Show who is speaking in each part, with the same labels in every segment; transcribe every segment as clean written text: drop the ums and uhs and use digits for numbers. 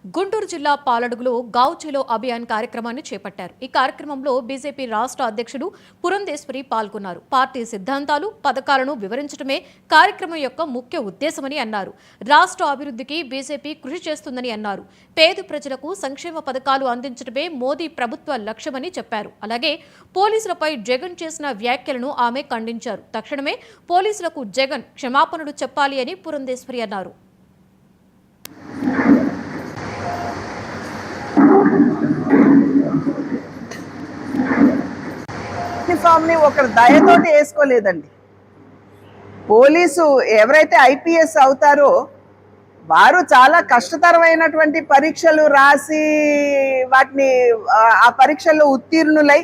Speaker 1: గుంటూరు జిల్లా పాలడుగులో గావ్ చలో అభియాన్ కార్యక్రమాన్ని చేపట్టారు. ఈ కార్యక్రమంలో బీజేపీ రాష్ట్ర అధ్యక్షుడు పురంధేశ్వరి పాల్గొన్నారు. పార్టీ సిద్ధాంతాలు, పథకాలను వివరించడమే కార్యక్రమం యొక్క ముఖ్య ఉద్దేశమని అన్నారు. రాష్ట్ర అభివృద్ధికి బీజేపీ కృషి చేస్తుందని అన్నారు. పేద ప్రజలకు సంక్షేమ పథకాలు అందించడమే మోదీ ప్రభుత్వ లక్ష్యమని చెప్పారు. అలాగే పోలీసులపై జగన్ చేసిన వ్యాఖ్యలను ఆమె ఖండించారు. తక్షణమే పోలీసులకు జగన్ క్షమాపణలు చెప్పాలి అని పురంధేశ్వరి అన్నారు.
Speaker 2: యూనిఫామ్ ని ఒకరు దయతోటి వేసుకోలేదండి. పోలీసు ఎవరైతే ఐపీఎస్ అవుతారో వారు చాలా కష్టతరమైనటువంటి పరీక్షలు రాసి వాటిని ఆ పరీక్షల్లో ఉత్తీర్ణులై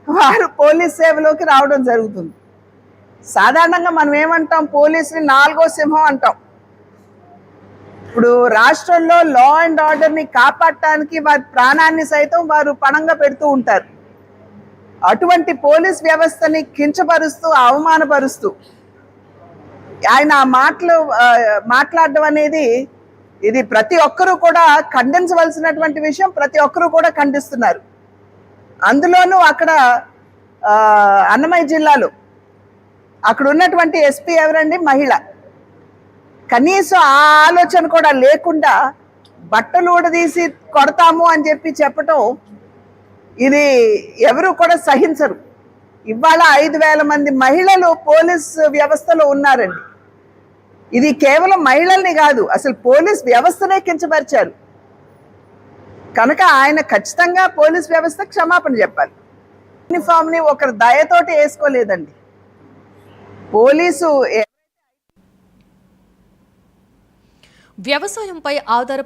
Speaker 2: వారు పోలీస్ సేవలోకి రావడం జరుగుతుంది. సాధారణంగా మనం ఏమంటాం, పోలీసుని నాలుగో సింహం అంటాం. ఇప్పుడు రాష్ట్రంలో లా అండ్ ఆర్డర్ని కాపాడటానికి వారి ప్రాణాన్ని సైతం వారు పణంగా పెడుతూ ఉంటారు. అటువంటి పోలీస్ వ్యవస్థని కించపరుస్తూ, అవమానపరుస్తూ ఆయన ఆ మాట్లాడడం అనేది ఇది ప్రతి ఒక్కరూ కూడా ఖండించవలసినటువంటి విషయం. ప్రతి ఒక్కరూ కూడా ఖండిస్తున్నారు. అందులోనూ అక్కడ అన్నమయ్య జిల్లాలో అక్కడ ఉన్నటువంటి ఎస్పీ ఎవరండి? మహిళ. కనీసం ఆ ఆలోచన కూడా లేకుండా బట్టలు ఊడదీసి కొడతాము అని చెప్పటం ఇది ఎవరు కూడా సహించరు. ఇవాళ 5,000 మంది మహిళలు పోలీస్ వ్యవస్థలో ఉన్నారండి. ఇది కేవలం మహిళల్ని కాదు, అసలు పోలీస్ వ్యవస్థనే కించపరిచారు. కనుక ఆయన ఖచ్చితంగా పోలీస్ వ్యవస్థ క్షమాపణ చెప్పాలి. యూనిఫామ్ ని ఒకరు దయతోటి వేసుకోలేదండి. పోలీసు
Speaker 1: వ్యవసాయంపై ఆధారపడి